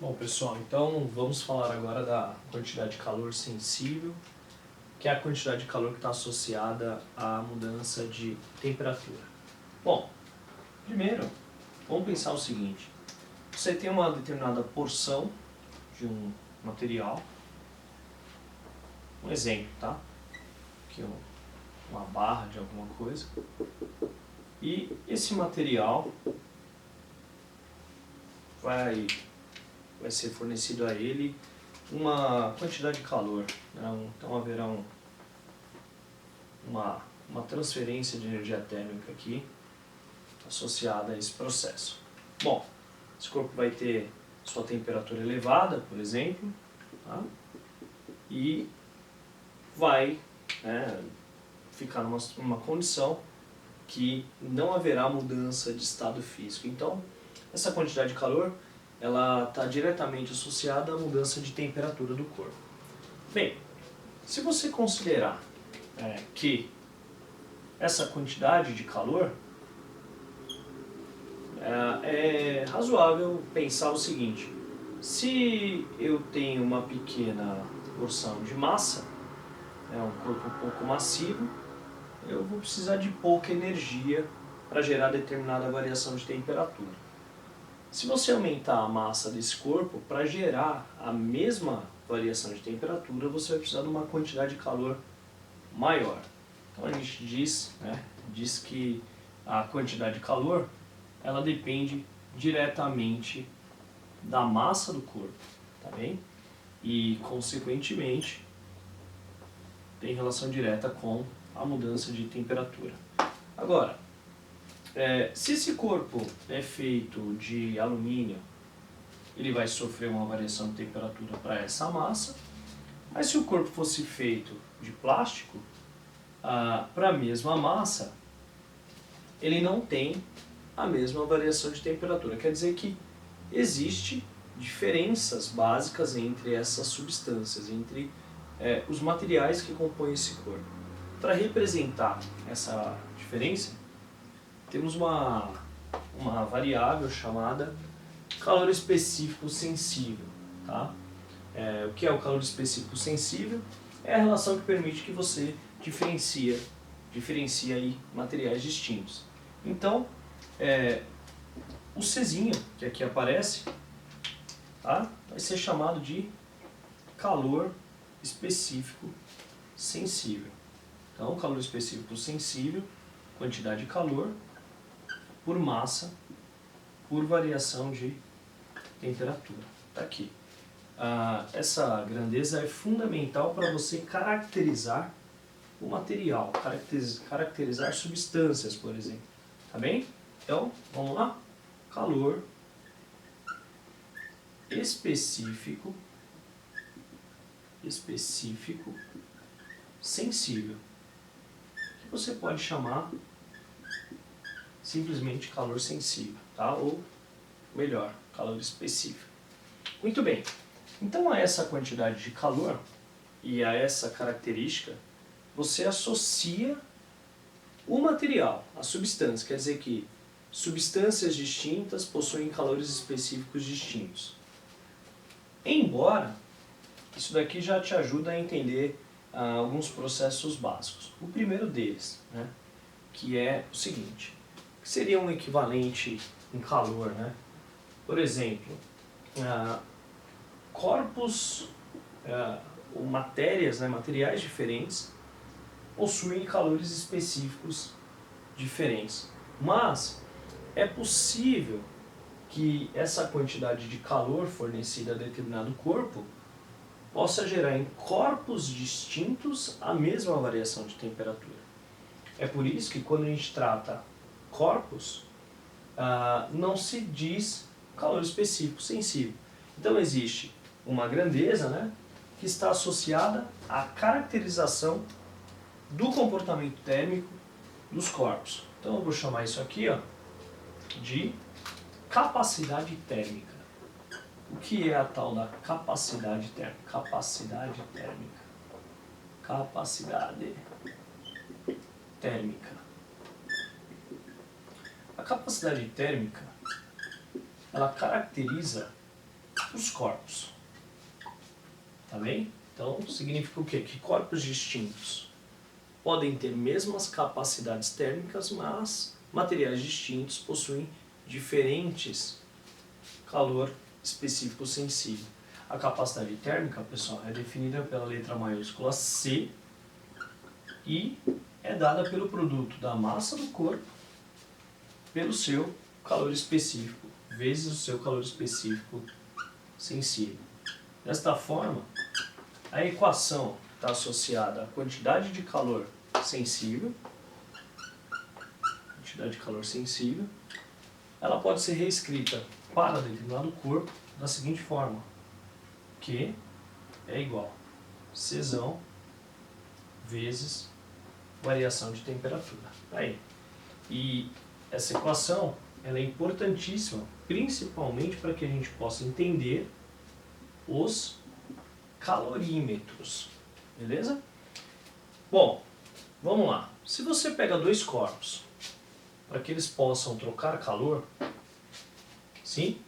Bom, pessoal, então vamos falar agora da quantidade de calor sensível, que é a quantidade de calor que está associada à mudança de temperatura. Bom, primeiro, vamos pensar o seguinte. Você tem uma determinada porção de um material, um exemplo, tá? Aqui uma barra de alguma coisa. E esse material vai ser fornecido a ele uma quantidade de calor, né? Então haverá uma transferência de energia térmica aqui associada a esse processo. Bom, esse corpo vai ter sua temperatura elevada, por exemplo, tá? E vai, né, ficar numa condição que não haverá mudança de estado físico. Então, essa quantidade de calor ela está diretamente associada à mudança de temperatura do corpo. Bem, se você considerar que essa quantidade de calor é razoável pensar o seguinte: se eu tenho uma pequena porção de massa, um corpo um pouco massivo, eu vou precisar de pouca energia para gerar determinada variação de temperatura. Se você aumentar a massa desse corpo, para gerar a mesma variação de temperatura, você vai precisar de uma quantidade de calor maior. Então a gente diz que a quantidade de calor ela depende diretamente da massa do corpo, tá bem? E, consequentemente, tem relação direta com a mudança de temperatura. Agora, se esse corpo é feito de alumínio, ele vai sofrer uma variação de temperatura para essa massa, mas se o corpo fosse feito de plástico, para a mesma massa, ele não tem a mesma variação de temperatura. Quer dizer que existe diferenças básicas entre essas substâncias, entre os materiais que compõem esse corpo. Para representar essa diferença, temos uma variável chamada calor específico sensível. Tá? O que é o calor específico sensível? É a relação que permite que você diferencia aí materiais distintos. Então, o Czinho, que aqui aparece, tá? Vai ser chamado de calor específico sensível. Então, calor específico sensível, quantidade de calor por massa, por variação de temperatura. Está aqui. Essa grandeza é fundamental para você caracterizar o material, caracterizar substâncias, por exemplo. Tá bem? Então, vamos lá? Calor específico sensível, que você pode chamar simplesmente calor sensível, tá? Ou melhor, calor específico. Muito bem. Então, a essa quantidade de calor e a essa característica, você associa o material, a substância. Quer dizer que substâncias distintas possuem calores específicos distintos. Embora isso daqui já te ajuda a entender alguns processos básicos. O primeiro deles, né, que é o seguinte: que seria um equivalente em calor, né? Por exemplo, corpos ou matérias, né, materiais diferentes possuem calores específicos diferentes. Mas é possível que essa quantidade de calor fornecida a determinado corpo possa gerar em corpos distintos a mesma variação de temperatura. É por isso que quando a gente trata corpos, não se diz calor específico sensível. Então existe uma grandeza, né, que está associada à caracterização do comportamento térmico dos corpos. Então eu vou chamar isso aqui, de capacidade térmica. O que é a tal da capacidade térmica? Capacidade térmica. Capacidade térmica. A capacidade térmica, ela caracteriza os corpos. Tá bem? Então, significa o quê? Que corpos distintos podem ter mesmas capacidades térmicas, mas materiais distintos possuem diferentes calor específico sensível. A capacidade térmica, pessoal, é definida pela letra maiúscula C e é dada pelo produto da massa do corpo pelo seu calor específico, vezes o seu calor específico sensível. Desta forma, a equação está associada à quantidade de calor sensível, ela pode ser reescrita para determinado corpo da seguinte forma: Q é igual a Czão vezes variação de temperatura. Aí. E essa equação ela é importantíssima, principalmente para que a gente possa entender os calorímetros. Beleza? Bom, vamos lá. Se você pega dois corpos para que eles possam trocar calor, sim,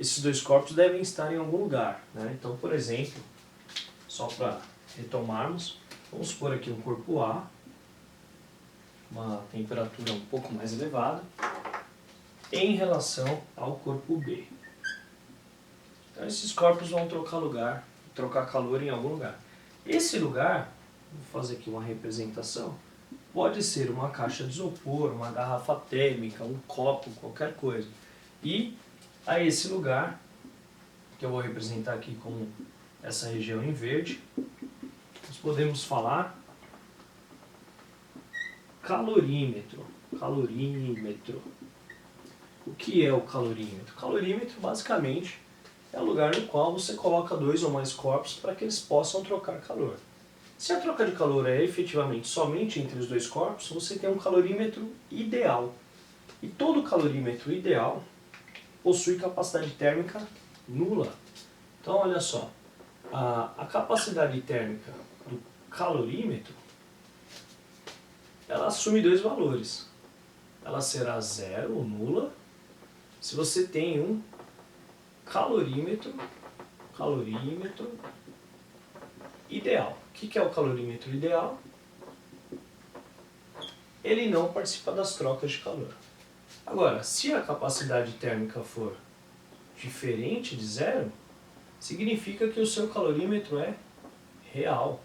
esses dois corpos devem estar em algum lugar, né? Então, por exemplo, só para retomarmos, vamos supor aqui um corpo A, uma temperatura um pouco mais elevada, em relação ao corpo B. Então esses corpos vão trocar calor em algum lugar. Esse lugar, vou fazer aqui uma representação, pode ser uma caixa de isopor, uma garrafa térmica, um copo, qualquer coisa. E a esse lugar, que eu vou representar aqui com essa região em verde, nós podemos falar calorímetro. Calorímetro. O que é o calorímetro? O calorímetro, basicamente, é o lugar no qual você coloca dois ou mais corpos para que eles possam trocar calor. Se a troca de calor é efetivamente somente entre os dois corpos, você tem um calorímetro ideal. E todo calorímetro ideal possui capacidade térmica nula. Então, olha só, a capacidade térmica do calorímetro, ela assume dois valores. Ela será zero ou nula se você tem um calorímetro ideal. O que é o calorímetro ideal? Ele não participa das trocas de calor. Agora, se a capacidade térmica for diferente de zero, significa que o seu calorímetro é real.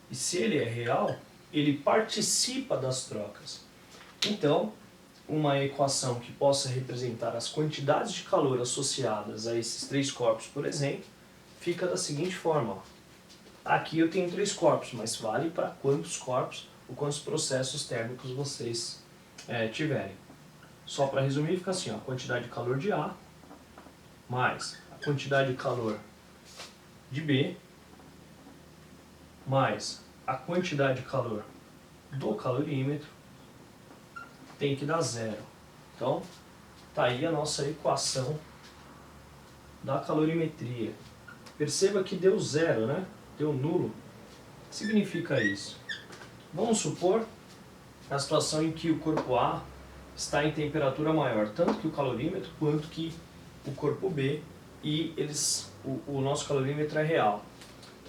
E se ele é real, ele participa das trocas. Então, uma equação que possa representar as quantidades de calor associadas a esses três corpos, por exemplo, fica da seguinte forma. Ó. Aqui eu tenho três corpos, mas vale para quantos corpos ou quantos processos térmicos vocês tiverem. Só para resumir, fica assim, ó, a quantidade de calor de A mais a quantidade de calor de B mais a quantidade de calor do calorímetro tem que dar zero. Então, tá aí a nossa equação da calorimetria. Perceba que deu zero, né? Deu nulo. O que significa isso? Vamos supor a situação em que o corpo A está em temperatura maior, tanto que o calorímetro quanto que o corpo B, e o nosso calorímetro é real.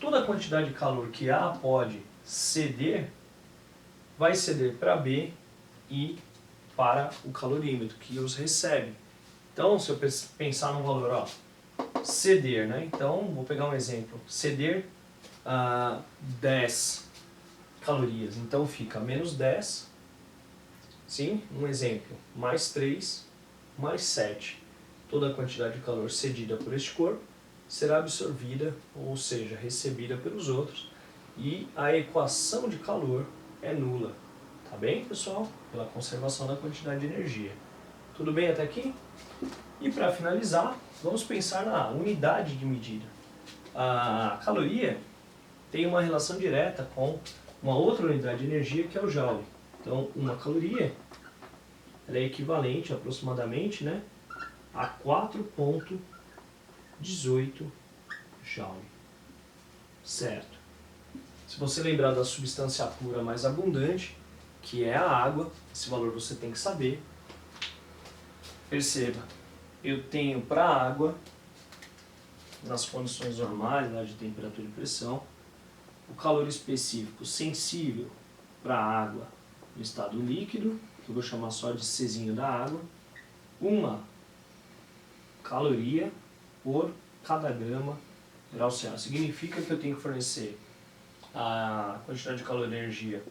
Toda a quantidade de calor que A pode ceder, vai ceder para B e para o calorímetro, que os recebe. Então, se eu pensar num valor, ó, ceder, né? Então, vou pegar um exemplo. Ceder 10 calorias. Então, fica menos 10, sim, um exemplo, mais 3, mais 7. Toda a quantidade de calor cedida por este corpo será absorvida, ou seja, recebida pelos outros, e a equação de calor é nula. Tá bem, pessoal? Pela conservação da quantidade de energia. Tudo bem até aqui? E para finalizar, vamos pensar na unidade de medida. A caloria tem uma relação direta com uma outra unidade de energia, que é o joule. Então, uma caloria ela é equivalente aproximadamente, né, a 4,18 joule. Certo? Se você lembrar da substância pura mais abundante, que é a água, esse valor você tem que saber. Perceba eu tenho para a água, nas condições normais, lá de temperatura e pressão, o calor específico sensível para a água no estado líquido, que eu vou chamar só de Czinho da água, 1 caloria por cada grama grau Celsius. Significa que eu tenho que fornecer a quantidade de calor e energia,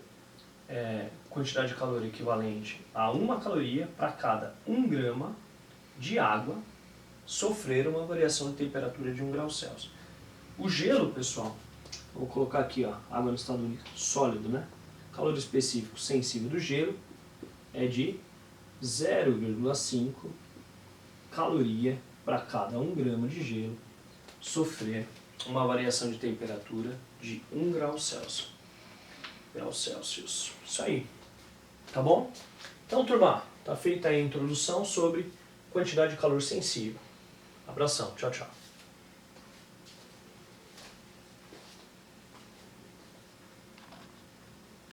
quantidade de calor equivalente a 1 caloria para cada 1 grama de água sofrer uma variação de temperatura de 1 grau Celsius. O gelo, pessoal, vou colocar aqui, ó, água no estado sólido, né? Calor específico sensível do gelo é de 0,5 caloria para cada 1 grama de gelo sofrer uma variação de temperatura de 1 grau Celsius. Isso aí. Tá bom? Então, turma, tá feita aí a introdução sobre quantidade de calor sensível. Abração. Tchau, tchau.